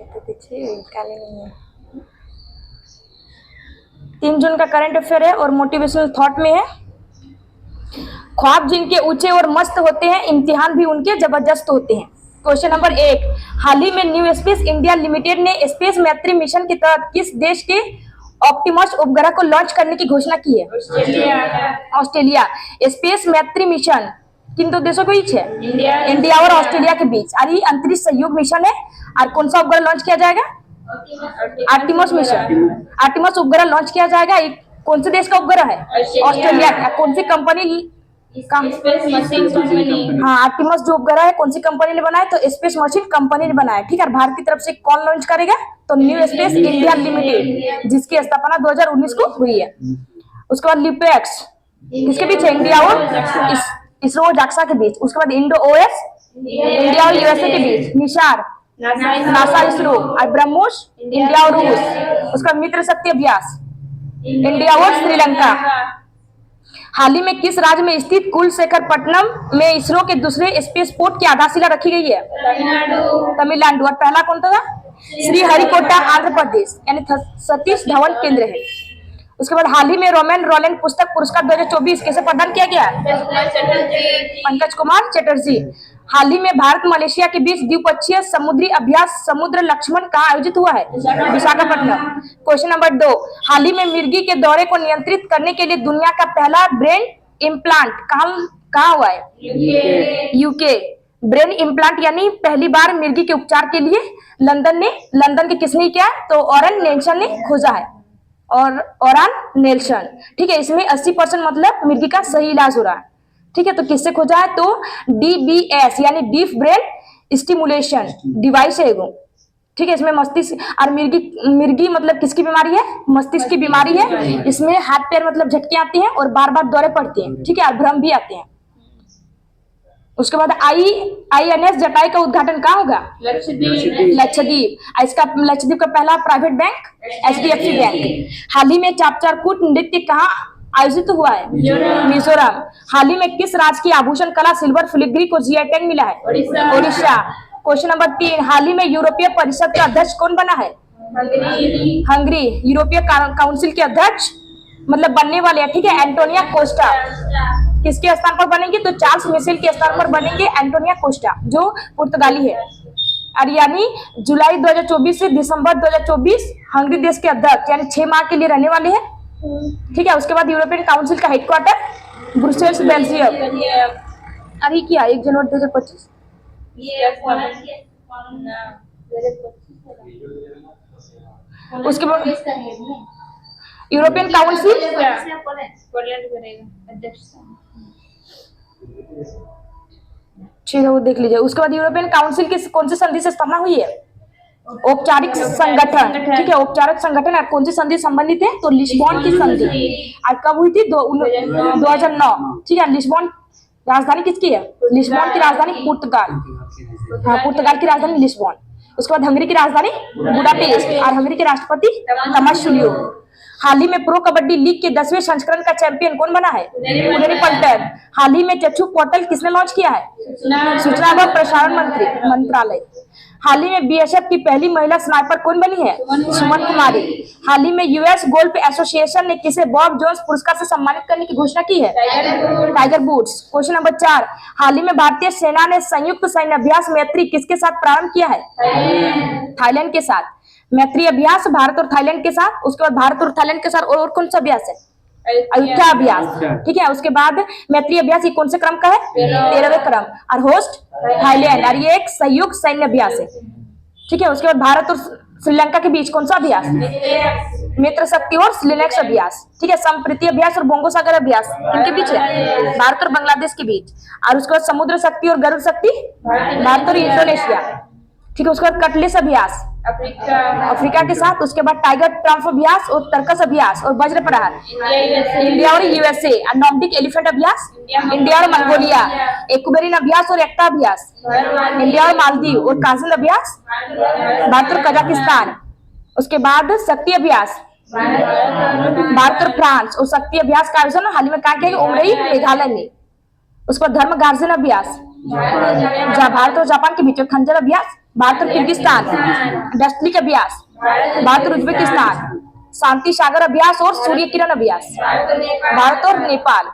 तो दीजिए, निकाले नहीं है। 3 जून का करंट अफेयर है और मोटिवेशनल थॉट में है। ख्वाब जिनके ऊंचे और मस्त होते हैं, इम्तिहान भी उनके जबरदस्त होते हैं। क्वेश्चन नंबर 1, हाल ही में न्यू स्पेस इंडिया लिमिटेड ने स्पेस मैत्री मिशन के तहत किस देश के ऑप्टिमस उपग्रह को लॉन्च करने की घोषणा की है? ऑस्ट्रेलिया। स्पेस मैत्री मिशन किन दो देशों के बीच है? इंडिया और ऑस्ट्रेलिया के बीच। और ये अंतरिक्ष सहयोग मिशन है। और कौन सा उपग्रह लॉन्च किया जाएगा? Artemis mission. आर्टिमस उपग्रह लॉन्च किया जाएगा। कौन से देश का उपग्रह है? ऑस्ट्रेलिया का। कौन सी कंपनी का? हाँ, आर्टिमस जो उपग्रह है कौन सी कंपनी ने बनाया? तो स्पेस मशीन कंपनी ने बनाया। ठीक है। भारत की तरफ से कौन लॉन्च करेगा? तो न्यू स्पेस इंडिया लिमिटेड, जिसकी स्थापना 2019 को हुई है। उसके बाद लिपेक्स किसके बीच है? इंडिया और इसरो और जाक्सा के बीच। उसके बाद इंडो ओएस इंडिया और यूएसए के बीच। निशार नासा इसरो। और ब्रह्मोस इंडिया और रूस। उसका मित्र शक्ति अभ्यास इंडिया और श्रीलंका। हाल ही में किस राज्य में स्थित कुलशेखरपट्टनम में इसरो के दूसरे स्पेस पोर्ट की आधारशिला रखी गई है? तमिलनाडु। और पहला कौन था? श्रीहरिकोटा आंध्र प्रदेश, यानी सतीश धवन केंद्र है। उसके बाद हाल ही में रोमन रोलैंड पुस्तक पुरस्कार 2024 किसे प्रदान किया गया? पंकज कुमार चटर्जी। हाल ही में भारत मलेशिया के बीच द्विपक्षीय समुद्री अभ्यास समुद्र लक्ष्मण कहाँ आयोजित हुआ है? विशाखापट्टनम। क्वेश्चन नंबर 2, हाल ही में मिर्गी के दौरे को नियंत्रित करने के लिए दुनिया का पहला ब्रेन इम्प्लांट कहाँ हुआ है? यूके। ब्रेन इम्प्लांट यानी पहली बार मिर्गी के उपचार के लिए लंदन के किसने किया? तो ऑरन नेल्सन ने खोजा है। और ऑरन नेल्सन। ठीक है। इसमें 80% मतलब मिर्गी का सही इलाज हो रहा है। ठीक है। तो किससे खोजा है? तो DBS यानी डीप ब्रेन स्टिमुलेशन डिवाइस है वो। ठीक है। इसमें मस्तिष्क और मिर्गी मतलब किसकी बीमारी है? मस्तिष्क की बीमारी है। इसमें हाथ पैर मतलब झटके आते हैं और बार बार दौरे पड़ते हैं। ठीक है। और भ्रम भी आते हैं। उसके बाद INS जटाई का उद्घाटन कहाँ होगा? लक्षद्वीप। इसका लक्षद्वीप का पहला प्राइवेट बैंक HDFC बैंक। हाल ही में चापचारकूट नृत्य कहाँ आयोजित हुआ है? मिजोरम। हाल ही में किस राज्य की आभूषण कला सिल्वर फिलिग्री को GI टैग मिला है? ओडिशा। क्वेश्चन नंबर 3, हाल ही में यूरोपीय परिषद का अध्यक्ष कौन बना है? हंगरी। यूरोपीय काउंसिल के अध्यक्ष मतलब बनने वाले हैं। ठीक है। Antonio Costa. किसके स्थान पर बनेंगे? तो चार्ल्स मिशेल के स्थान पर बनेंगे एंटोनिया कोस्टा, जो पुर्तगाली है। और यानी जुलाई 2024 से दिसंबर 2024 हंगरी देश के अध्यक्ष यानी 6 माह के लिए रहने वाले हैं। ठीक है। उसके बाद यूरोपियन काउंसिल का हेडक्वार्टर ब्रुसेल्स, बेल्जियम। अभी क्या 1 जनवरी 2025 उसके बाद यूरोपियन काउंसिल ठीक है, वो देख लीजिए। उसके बाद यूरोपियन काउंसिल की कौन सी संधि से स्थापना हुई है? औपचारिक संगठन। ठीक है। औपचारिक संगठन और कौन सी संधि संबंधित है? तो लिस्बोन की संधि। और कब हुई थी? 2009। ठीक है। लिस्बोन राजधानी किसकी है? लिस्बोन की राजधानी पुर्तगाल। हाँ, पुर्तगाल की राजधानी लिस्बोन। उसके बाद हंगरी की राजधानी बुडापेस्ट। और हंगरी के राष्ट्रपति तमाशुलियो। हाल ही में प्रो कबड्डी लीग के 10वें संस्करण का चैंपियन कौन बना है? पुनेरी पल्टन। हाल ही में चक्षु पोर्टल किसने लॉन्च किया है? सूचना व प्रसारण मंत्रालय। हाल ही में BSF की पहली महिला स्नाइपर कौन बनी है? सुमन कुमारी। हाल ही में US गोल्फ एसोसिएशन ने किसे बॉब जोन्स पुरस्कार से सम्मानित करने की घोषणा की है? Tiger Woods. क्वेश्चन नंबर 4, हाल ही में भारतीय सेना ने संयुक्त सैन्य अभ्यास मैत्री किसके साथ प्रारंभ किया है? थाईलैंड के साथ। मैत्री अभ्यास भारत और थाईलैंड के साथ। उसके बाद भारत और थाईलैंड के साथ और कौन सा अभ्यास है? अयोध्या अभ्यास। ठीक है। उसके बाद मैत्री अभ्यास ये कौन से क्रम का है? 13वें क्रम। और होस्ट थाईलैंड। और ये एक संयुक्त सैन्य अभ्यास है। ठीक है। उसके बाद भारत और श्रीलंका के बीच कौन सा अभ्यास? मित्र शक्ति और स्लिनेक्स अभ्यास। ठीक है। संप्रीति अभ्यास और बोंगो सागर अभ्यास इनके बीच है? भारत और बांग्लादेश के बीच। और उसके बाद समुद्र शक्ति और गरुड़ शक्ति भारत और इंडोनेशिया। ठीक है। उसके बाद कटलेस अभ्यास अफ्रीका के साथ। उसके बाद टाइगर ट्रम्प अभ्यास और तर्कस अभ्यास और वज्र प्रहार इंडिया और USA। और नॉर्डिक एलिफेंट अभ्यास इंडिया और मंगोलिया। एक्वेरियन अभ्यास और एक्टा अभ्यास इंडिया और मालदीव। और काजिन अभ्यास भारत और कजाकिस्तान। उसके बाद शक्ति अभ्यास भारत और फ्रांस। और शक्ति अभ्यास का आयोजन हाल ही में कहा गया? उमरई मेघालय में। उसके बाद धर्म गार्जन अभ्यास भारत और जापान के बीच में खंजर अभ्यास, भारत और किर्गिस्तान, डस्टलिक अभ्यास, भारत और उज्बेकिस्तान, शांति सागर अभ्यास और सूर्य किरण अभ्यास, भारत और नेपाल।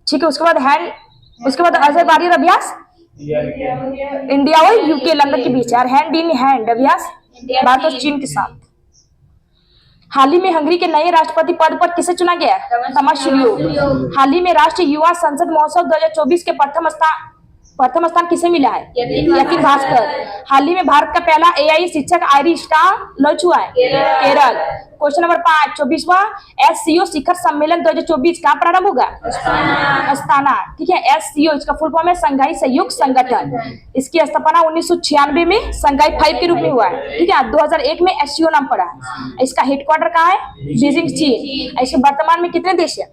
ठीक है, उसके बाद अजरबैजान अभ्यास इंडिया और यूके लंदन के बीच, और हैंड इन हैंड अभ्यास भारत और चीन के साथ। हाल ही में हंगरी के नए राष्ट्रपति पद पर किसे चुना गया? तमाशुलियो। हाल ही में राष्ट्रीय युवा संसद महोत्सव 2024 के प्रथम स्थान किसे मिला है? यतिन भास्कर। हाल ही में भारत का पहला एआई शिक्षक आईडी स्टार लॉन्च हुआ है केरल। क्वेश्चन नंबर 5, 24वां एससीओ शिखर सम्मेलन 2024 कहाँ प्रारंभ होगा? अस्ताना। ठीक है, एससीओ इसका फुल फॉर्म है संघाई सहयोग संगठन। इसकी स्थापना 1996 में संघाई 5 के रूप में हुआ है। ठीक है, 2001 में एससीओ नाम पड़ा। इसका हेडक्वार्टर कहाँ है? बीजिंग, चीन। इसके वर्तमान में कितने देश है?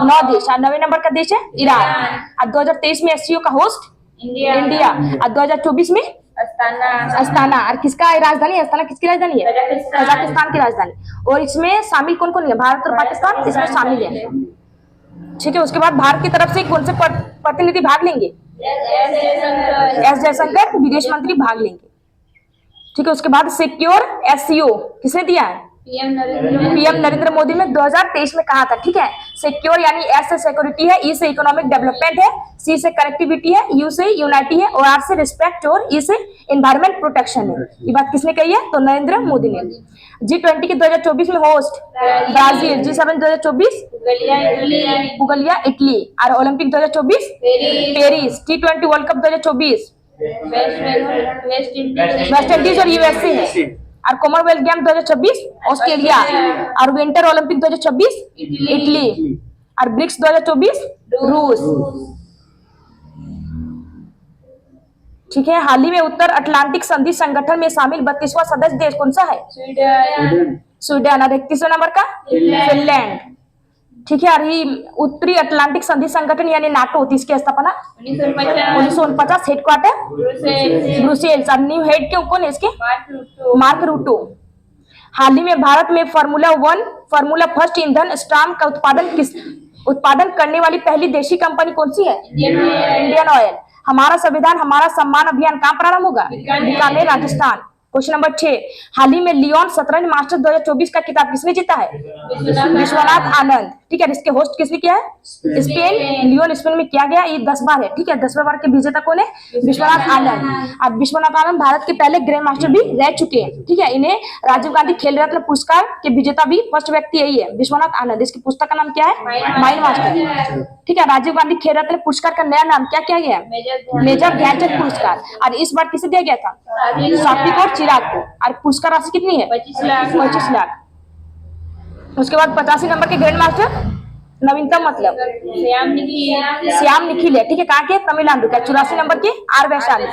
9 देश। 9वें नंबर का देश है ईरान। 2023 में एससीओ का होस्ट इंडिया। 2024 में अस्ताना। और किसका राजधानी? अस्ताना किसकी राजधानी है? कजाकिस्तान की राजधानी। और इसमें शामिल कौन कौन है? भारत और पाकिस्तान इसमें शामिल है। ठीक है, उसके बाद भारत की तरफ से कौन से प्रतिनिधि भाग लेंगे? एस जयशंकर विदेश मंत्री भाग लेंगे। ठीक है, उसके बाद सिक्योर एससीओ किसने दिया है? पीएम नरेंद्र मोदी ने 2023 में कहा था। ठीक है, सिक्योर यानी एस से सिक्योरिटी है, ई से इकोनॉमिक डेवलपमेंट है, सी से कनेक्टिविटी है, यू से यूनिटी है और आर से रिस्पेक्ट और ई से एनवायरमेंट प्रोटेक्शन है। ये बात किसने कही है? तो नरेंद्र मोदी ने। G20 के 2024 में होस्ट ब्राजील, G7 2024 बुगलिया इटली, और Olympic 2024 Paris, T20 world cup 2024 West Indies और यूएसए है, और कॉमनवेल्थ गेम 2026 ऑस्ट्रेलिया, और विंटर ओलंपिक 2026 इटली, और ब्रिक्स 2024 रूस। ठीक है, हाल ही में उत्तर अटलांटिक संधि संगठन में शामिल 32वां सदस्य देश कौन सा है? स्वीडन। और 31वें नंबर का फिनलैंड। ठीक है, और ये उत्तरी अटलांटिक संधि संगठन यानी नाटो, इसकी स्थापना 1949, हेडक्वार्टर ब्रुसेल्स, और न्यू हेड के कौन है इसके? मार्क रूटो। हाल ही में भारत में फॉर्मूला फर्स्ट ईंधन स्ट्राम का उत्पादन करने वाली पहली देशी कंपनी कौन सी है? Indian oil. हमारा संविधान हमारा सम्मान अभियान कहाँ प्रारंभ होगा? बीकानेर, राजस्थान। क्वेश्चन नंबर 6, हाल ही में लियोन शतरंज मास्टर 2024 का खिताब किसने जीता है? विश्वनाथ आनंद। ठीक है, इसके होस्ट किसने किया है? स्पेन। लियोन स्पेन में किया गया, ये 10 बार है। ठीक है, 10वें बार के विजेता कौन है? विश्वनाथ आनंद। अब विश्वनाथ आनंद भारत के पहले ग्रैंड मास्टर भी रह चुके हैं। ठीक है, इन्हें राजीव गांधी खेल रत्न पुरस्कार के विजेता भी फर्स्ट व्यक्ति यही है, विश्वनाथ आनंद। इसकी पुस्तक का नाम क्या है? Mind master. ठीक है, राजीव गांधी खेल रत्न पुरस्कार का नया नाम क्या किया गया है? मेजर ध्यानचंद पुरस्कार। और इस बार किसे दिया गया था? सात्विक और चिराग को। और पुरस्कार राशि कितनी है? 25 लाख। उसके बाद 85 नंबर के ग्रैंड मास्टर नवीनतम मतलब श्याम निखिल है। ठीक है, कहाँ के? तमिलनाडु का। 84 नंबर के आर वैशाली।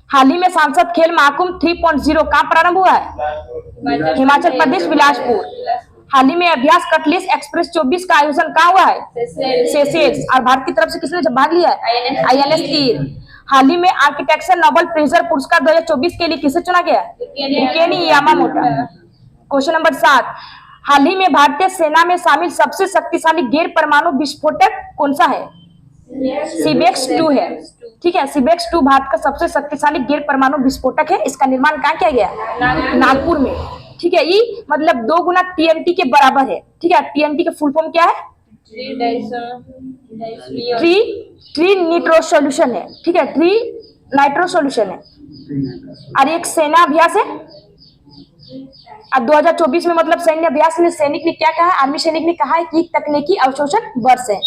हाल ही में सांसद खेल महाकुंभ 3.0 कहाँ प्रारंभ हुआ है? हिमाचल प्रदेश, बिलासपुर। हाल ही में अभ्यास कटलिस एक्सप्रेस 24 का आयोजन कहाँ हुआ है? सेशेल्स। और भारत की तरफ से किसने भाग लिया है? INS तीर। हाल ही में आर्किटेक्चर नोबेल प्रिजर पुरस्कार 2024 के लिए किसे चुना गया? युकियो यामामोटो। क्वेश्चन नंबर 7, हाल ही में भारतीय सेना में शामिल सबसे शक्तिशाली गैर परमाणु विस्फोटक कौन सा है? CBX-2 है। ठीक है, CBX-2 भारत का सबसे शक्तिशाली गैर परमाणु विस्फोटक है। इसका निर्माण कहाँ किया गया? नागपुर में। ठीक है, ये मतलब 2 गुना TNT के बराबर है। ठीक है, TNT का फुल फॉर्म क्या है? ट्री नाइट्रो सॉल्यूशन है। ठीक है, ट्री नाइट्रो सॉल्यूशन है। और एक सेना अभ्यास है। अब 2024 में मतलब सैन्य अभ्यास में सैनिक ने क्या कहा? आर्मी सैनिक ने कहा है कि तकनीकी अवशोषण वर्ष है।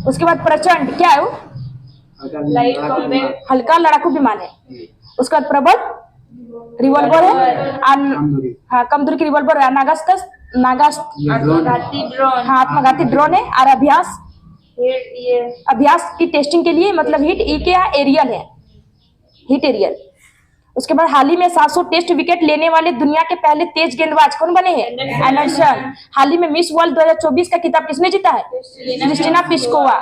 उसके बाद प्रचंड क्या है? वो हल्का लड़ाकू विमान है। उसके बाद प्रबल रिवॉल्वर है। हाँ, कम दूरी की रिवॉल्वर है। आत्मघाती ड्रोन है। और अभ्यास की टेस्टिंग के लिए मतलब हिट एरियल है, हिट एरियल। उसके बाद हाल ही में 700 टेस्ट विकेट लेने वाले दुनिया के पहले तेज गेंदबाज कौन बने हैं? एंडरसन। हाल ही में मिस वर्ल्ड 2024 का खिताब किसने जीता है? Christina Pliskova.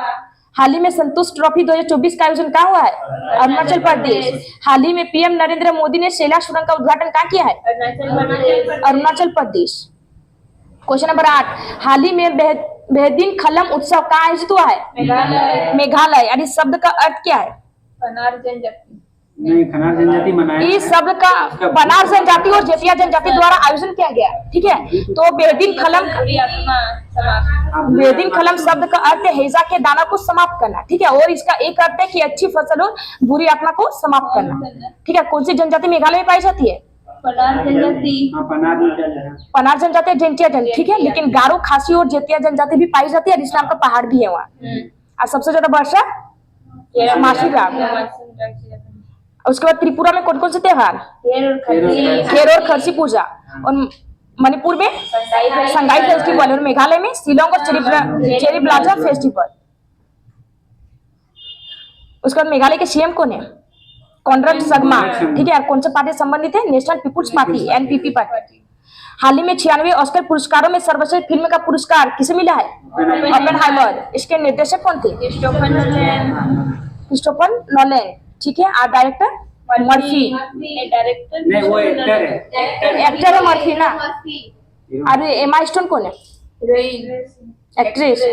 हाल ही में संतोष ट्रॉफी 2024 का आयोजन कहाँ हुआ है? अरुणाचल प्रदेश। हाल ही में पीएम नरेंद्र मोदी ने शैला सुरंग का उद्घाटन कहाँ किया है? अरुणाचल प्रदेश। क्वेश्चन नंबर 8, हाल ही में बेहदीन खलम उत्सव कहाँ आयोजित हुआ है? मेघालय। मेघालय। और इस शब्द का अर्थ क्या है? पनार जनजाति। नहीं, खनार जनजाति मनाया इस शब्द का बनार जनजाति और जेतिया जनजाति द्वारा आयोजन किया गया है। ठीक है, तो बेहदीन खलम, बुरी आत्मा समाप्त। बेहदीन खलम शब्द का अर्थ है हैजा के दाना को समाप्त करना। ठीक है, और इसका एक अर्थ है कि अच्छी फसल और बुरी आत्मा को समाप्त करना। ठीक है, कौन सी जनजाति मेघालय में पाई जाती है? पनार जनजाति। हाँ, पनार में क्या है? पनार जनजाति और जेंटिया जन। ठीक है, लेकिन गारो, खासी और जेतिया जनजाति भी पाई जाती है और इस नाम का पहाड़ भी है वहाँ। और सबसे ज्यादा वर्षा मासी का। उसके बाद त्रिपुरा में कौन कौन से त्योहार? खेर और खरसी पूजा। और मणिपुर में संगाई फेस्टिवल। और मेघालय में शिलोंग और चेरी ब्लाजा फेस्टिवल। उसके बाद मेघालय के सीएम कौन है? कॉनराड संगमा। ठीक है, और कौन से पार्टी से संबंधित है? National People's Party, NPP party. हाल ही में 96वें ऑस्कर पुरस्कारों में सर्वश्रेष्ठ फिल्म का पुरस्कार किसे मिला है? ओपेनहाइमर। इसके निर्देशक कौन थे? Christopher Nolan. ठीक है, और डायरेक्टर मर्फी। डायरेक्टर नहीं, वो एक्टर है। एक्टर है मर्फी ना। अरे एमा स्टोन कौन है? एक्ट्रेस।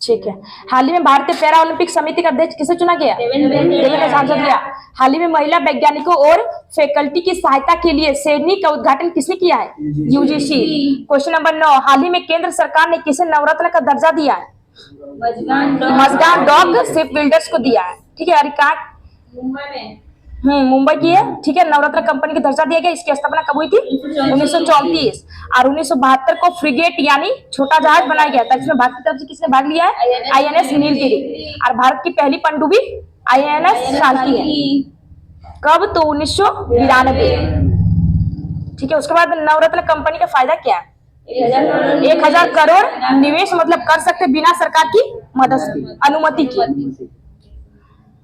ठीक है, हाल ही में भारतीय पैरा ओलंपिक समिति का अध्यक्ष किसे चुना गया? देवेंद्र झाझड़िया। हाल ही में महिला वैज्ञानिकों और फैकल्टी की सहायता के लिए शेरनी का उद्घाटन किसने किया है? यूजीसी। क्वेश्चन नंबर 9, हाल ही में केंद्र सरकार ने किसे नवरत्न का दर्जा दिया है? मजगान डॉग शिप बिल्डर्स को दिया है। ठीक है, मुंबई में मुंबई की है। ठीक है, नवरत्न कंपनी का दर्जा दिया गया। इसकी स्थापना कब हुई थी? 1934। और 1972 को फ्रिगेट यानी छोटा जहाज बनाया गया था। इसमें भारत की तरफ से किसने भाग लिया है? आईएनएस नीलगिरी। और भारत की पहली पनडुब्बी आईएनएस शांति है। कब? तो 1992। ठीक है, उसके बाद नवरत्न कंपनी का फायदा क्या है? 1000 करोड़ निवेश मतलब कर सकते बिना सरकार की मदद की अनुमति की।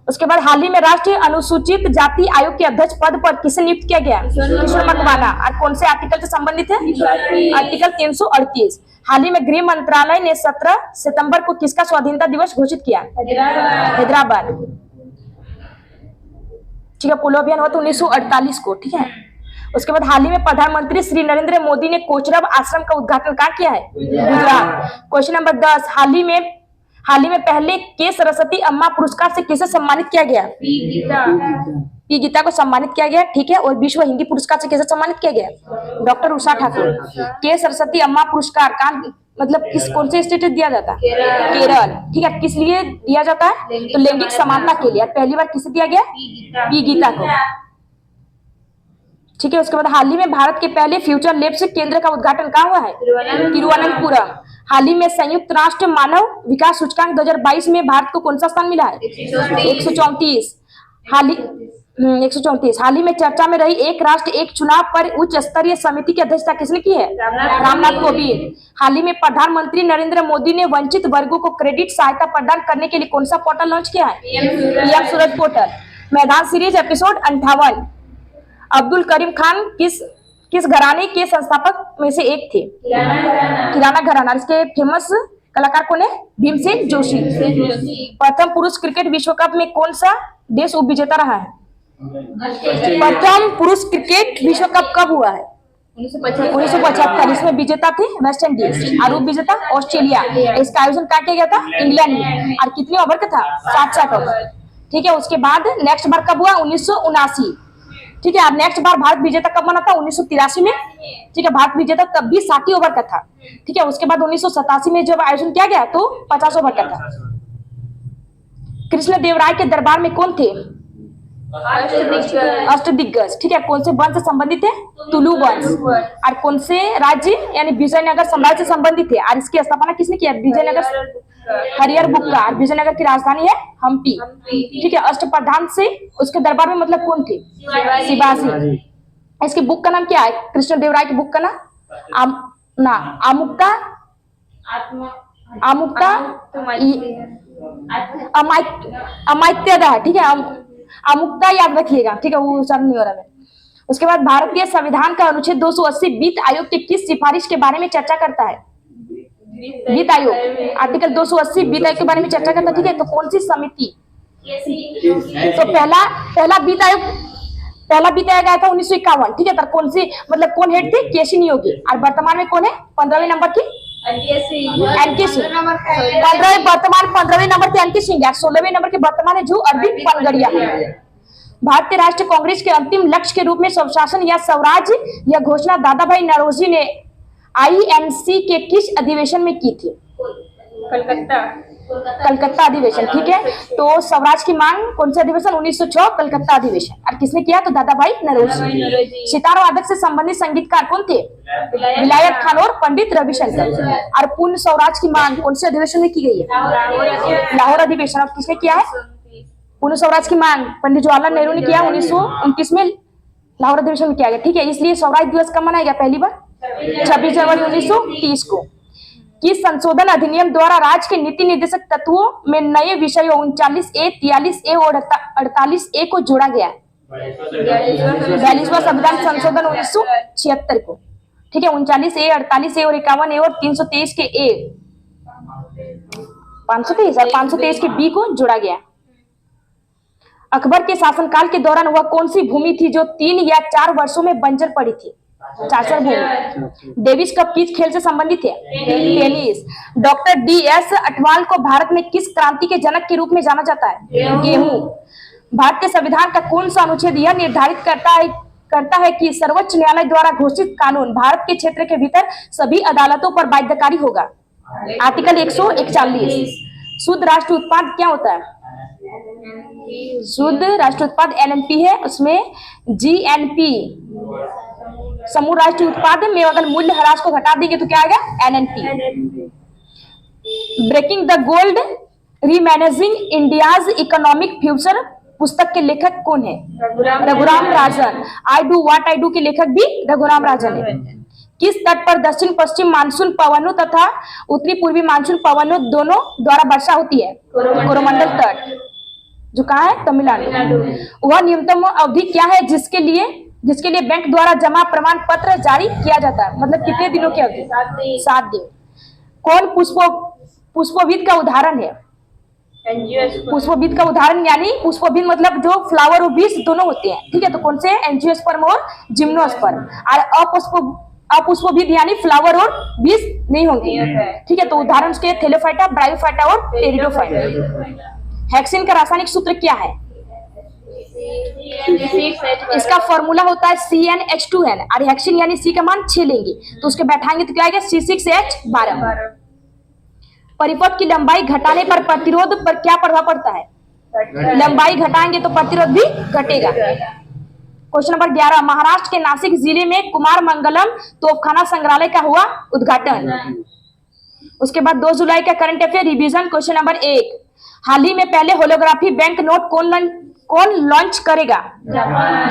उसके बाद हाल ही में राष्ट्रीय अनुसूचित जाति आयोग के अध्यक्ष पद पर किसे नियुक्त किया गया? किशोर मकवाना। और कौन से आर्टिकल से संबंधित है? आर्टिकल 338। हाल ही में गृह मंत्रालय ने 17 सितंबर को किसका स्वाधीनता दिवस घोषित किया? हैदराबाद। ठीक है, पोलो अभियान हुआ था 1948 को। ठीक है, उसके बाद हाल ही में प्रधानमंत्री श्री नरेंद्र मोदी ने कोचरब आश्रम का उद्घाटन कहाँ किया है? गुजरात। क्वेश्चन नंबर 10, हाल ही में पहले के सरस्वती अम्मा पुरस्कार से किसे सम्मानित किया गया? पी गीता को सम्मानित किया गया। ठीक है, और विश्व हिंदी पुरस्कार से किसे सम्मानित किया गया? डॉक्टर उषा ठाकुर। के सरस्वती अम्मा पुरस्कार का मतलब कौन से स्टेट दिया जाता है? केरल। ठीक है, किस लिए दिया जाता है? तो लैंगिक समानता के लिए। पहली बार किसे दिया गया? पी गीता को। ठीक है, उसके बाद हाल ही में भारत के पहले फ्यूचर लैब्स केंद्र का उद्घाटन कहाँ हुआ है? तिरुवनंतपुरम। हाल ही में संयुक्त राष्ट्र मानव विकास सूचकांक 2022 में भारत को कौन सा स्थान मिला है? 134। हाल ही में चर्चा में रही एक राष्ट्र एक चुनाव पर उच्च स्तरीय समिति की अध्यक्षता किसने की है? रामनाथ कोविंद। हाल ही में प्रधानमंत्री नरेंद्र मोदी ने वंचित वर्गों को क्रेडिट सहायता प्रदान करने के लिए कौन सा पोर्टल लॉन्च किया है? पीएम सूरज पोर्टल। मैदान सीरीज एपिसोड 58। अब्दुल करीम खान किस घराने के संस्थापक में से एक थे? किराना घराना। इसके फेमस कलाकार कौन है? भीमसेन जोशी। प्रथम पुरुष क्रिकेट विश्व कप में कौन सा देश उप विजेता रहा है? प्रथम पुरुष क्रिकेट विश्व कप कब हुआ है? 1975। इसमें विजेता थे वेस्ट इंडीज और उप विजेता ऑस्ट्रेलिया। इसका आयोजन कहाँ किया गया था? इंग्लैंड में। और कितने ओवर का था? 60 ओवर। ठीक है, उसके बाद नेक्स्ट बार कब हुआ? 1979। ठीक है, अब नेक्स्ट बार भारत विजेता कब बना था? 1983 में। ठीक है, भारत विजेता तब भी 60 ओवर का था। ठीक है, उसके बाद 1987 में जब आयोजन किया गया तो 50 ओवर का था। कृष्ण देव राय के दरबार में कौन थे? अष्टदिग्गज। ठीक है, कौन से वंश से संबंधित है? तुलु वंश। और कौन से राज्य यानी विजयनगर साम्राज्य से संबंधित है? और इसकी स्थापना किसने किया? विजयनगर हरिहर बुक्का। और विजयनगर की राजधानी है हम्पी। ठीक है, अष्टप्रधान से उसके दरबार में मतलब कौन थे? शिवाजी। इसकी बुक का नाम क्या है? कृष्ण देव राय की बुक का नाम अमात्यदा। ठीक है, अमुक्ता याद रखिएगा। ठीक है, वो सब नहीं हो रहा है। उसके बाद भारतीय संविधान का अनुच्छेद 280 वित्त आयोग की किस सिफारिश के बारे में चर्चा करता है? वित्त आयोग। आर्टिकल 280 वित्त आयोग के बारे में चर्चा करता है। ठीक है, तो कौन सी समिति? तो पहला वित्त आयोग आया था 1951। ठीक है, तो कौन सी मतलब कौन हेड थे? केसी नियोगी। और वर्तमान में कौन है? 15वें नंबर की एनके सिंह। 15वें वर्तमान 15वें नंबर पे एनके सिंह है। 16वें नंबर के वर्तमान है जो अरविंद पनगड़िया है। भारतीय राष्ट्रीय कांग्रेस के अंतिम लक्ष्य के रूप में स्वशासन या स्वराज यह घोषणा दादा भाई नौरोजी ने आईएनसी के किस अधिवेशन में की थी? कलकत्ता अधिवेशन। ठीक है, तो स्वराज की मांग कौन से अधिवेशन? 1906 कलकत्ता अधिवेशन। और किसने किया? तो दादा भाई नौरोजी। सितार वादक से संबंधित संगीतकार कौन थे? विलायत खान और पंडित रविशंकर। और पूर्ण स्वराज की मांग कौन से अधिवेशन में की गई है? लाहौर अधिवेशन। और किसने किया है पूर्ण स्वराज की मांग? पंडित जवाहरलाल नेहरू ने किया 1929 में लाहौर अधिवेशन में किया गया। ठीक है, इसलिए स्वराज दिवस कब मनाया गया? पहली बार 26 जनवरी 1930 को। किस संशोधन अधिनियम द्वारा राज्य के नीति निर्देशक तत्वों में नए विषयों 39A, 43A और 48A को जोड़ा गया? 42वां संविधान संशोधन 1976 को। ठीक है, 39A, 48A और 51A और 323 के A, 523 और 523 के B को जोड़ा गया। अकबर के शासनकाल के दौरान वह कौन सी भूमि थी जो 3 या 4 वर्षों में बंजर पड़ी थी? चाचर भूमि। डेविस कप किस खेल से संबंधित है? टेनिस। डॉक्टर DS अटवाल को भारत में किस क्रांति के जनक के रूप में जाना जाता है? गेहूं। भारतीय संविधान का कौन सा अनुच्छेद यह निर्धारित करता है कि सर्वोच्च न्यायालय द्वारा घोषित कानून भारत के क्षेत्र के भीतर सभी अदालतों पर बाध्यकारी होगा? आर्टिकल 141। शुद्ध राष्ट्रीय उत्पाद क्या होता है? शुद्ध राष्ट्रीय उत्पाद LNP है, उसमें GNP समूह राष्ट्रीय उत्पाद में अगर मूल्य ह्रास को घटा देंगे तो क्या आएगा? NNP। Breaking the gold remanaging India's economic future पुस्तक के लेखक कौन है? Raghuram Rajan. I do what I do के लेखक भी रघुराम राजन है। किस तट पर दक्षिण पश्चिम मानसून पवनों तथा उत्तरी पूर्वी मानसून पवनों दोनों द्वारा वर्षा होती है? कोरोमंडल तट, जो कहाँ है? तमिलनाडु। वह न्यूनतम अवधि क्या है जिसके लिए बैंक द्वारा जमा प्रमाण पत्र जारी किया जाता है? मतलब कितने दिनों की अवधि? 7 दिन। कौन पुष्पविद का उदाहरण है? पुष्पविद का उदाहरण यानी पुष्पविद मतलब जो फ्लावर और बीज दोनों होते हैं। ठीक है, तो कौन से? एंजियोस्पर्म और जिम्नोस्पर्म। और अपुष्पविद यानी फ्लावर और बीज नहीं होंगे। ठीक है, तो उदाहरण उसके थैलेफाइटा, ब्रायोफाइटा और टेरिडोफाइटा। हेक्सिन का रासायनिक सूत्र क्या है? इसका फॉर्मूला होता है CnH2n। और हेक्सिन यानी C का मान 6 लेंगे तो उसके बैठाएंगे तो क्या आएगा? C6H12। परिपथ की लंबाई घटाने पर प्रतिरोध पर क्या प्रभाव पड़ता है? लंबाई घटाएंगे तो प्रतिरोध भी घटेगा। क्वेश्चन नंबर 11, महाराष्ट्र के नासिक जिले में कुमार मंगलम तोपखाना संग्रहालय का हुआ उद्घाटन। उसके बाद 2 जुलाई का current affair revision. Question number 1, हाल ही में पहले होलोग्राफी बैंक नोट कौन लॉन्च करेगा?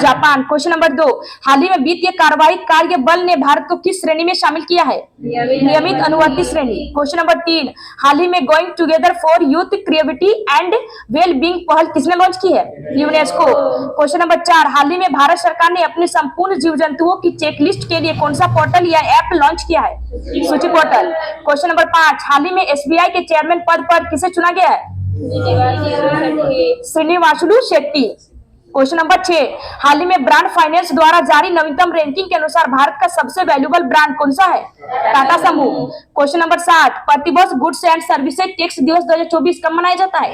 जापान। क्वेश्चन नंबर 2, हाल ही में वित्तीय कार्रवाई कार्य बल ने भारत को किस श्रेणी में शामिल किया है? नियमित अनुवर्ती श्रेणी। क्वेश्चन नंबर 3, हाल ही में going together for youth creativity and well being पहल किसने लॉन्च की है? यूनेस्को। क्वेश्चन नंबर 4, हाल ही में भारत सरकार ने अपने संपूर्ण जीव जंतुओं की चेकलिस्ट के लिए कौन सा पोर्टल या ऐप लॉन्च किया है? सूची पोर्टल। क्वेश्चन नंबर 5, हाल ही में SBI के चेयरमैन पद पर किसे चुना गया है? श्रीनिवासुलु शेट्टी। क्वेश्चन नंबर 6, हाल ही में ब्रांड फाइनेंस द्वारा जारी नवीनतम रैंकिंग के अनुसार भारत का सबसे वैल्यूएबल ब्रांड कौन सा है? टाटा समूह। क्वेश्चन नंबर 7, प्रतिवर्ष गुड्स एंड सर्विसेज टैक्स दिवस 2024 कब मनाया जाता है?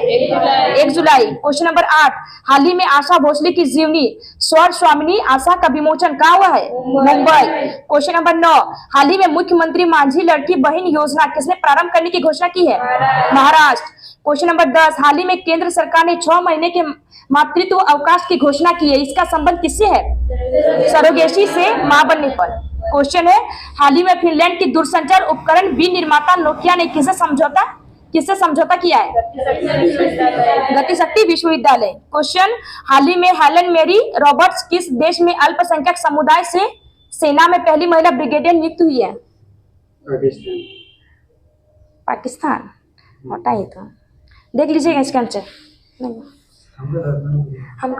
1 जुलाई। क्वेश्चन नंबर 8, हाल ही में आशा भोसले की जीवनी स्वर स्वामिनी आशा का विमोचन कहाँ हुआ है? मुंबई। क्वेश्चन नंबर 9, हाल ही में मुख्यमंत्री माझी लड़की बहन योजना किसने प्रारंभ करने की घोषणा की है? महाराष्ट्र। क्वेश्चन नंबर 10, हाल ही में केंद्र सरकार ने 6 महीने के मातृत्व अवकाश की घोषणा की है। इसका संबंध किससे है? सरोगेसी से मां बनने पर। क्वेश्चन है, हाल ही में फिनलैंड की दूरसंचार उपकरण विनिर्माता नोकिया ने किससे समझौता किया है? गतिशक्ति विश्वविद्यालय। क्वेश्चन, हाल ही में हेलन मेरी रॉबर्ट्स किस देश में अल्पसंख्यक समुदाय से सेना में पहली महिला ब्रिगेडियर नियुक्त हुई है? पाकिस्तान। मोटा ही तो देख लीजिएगा इसका आंसर। हम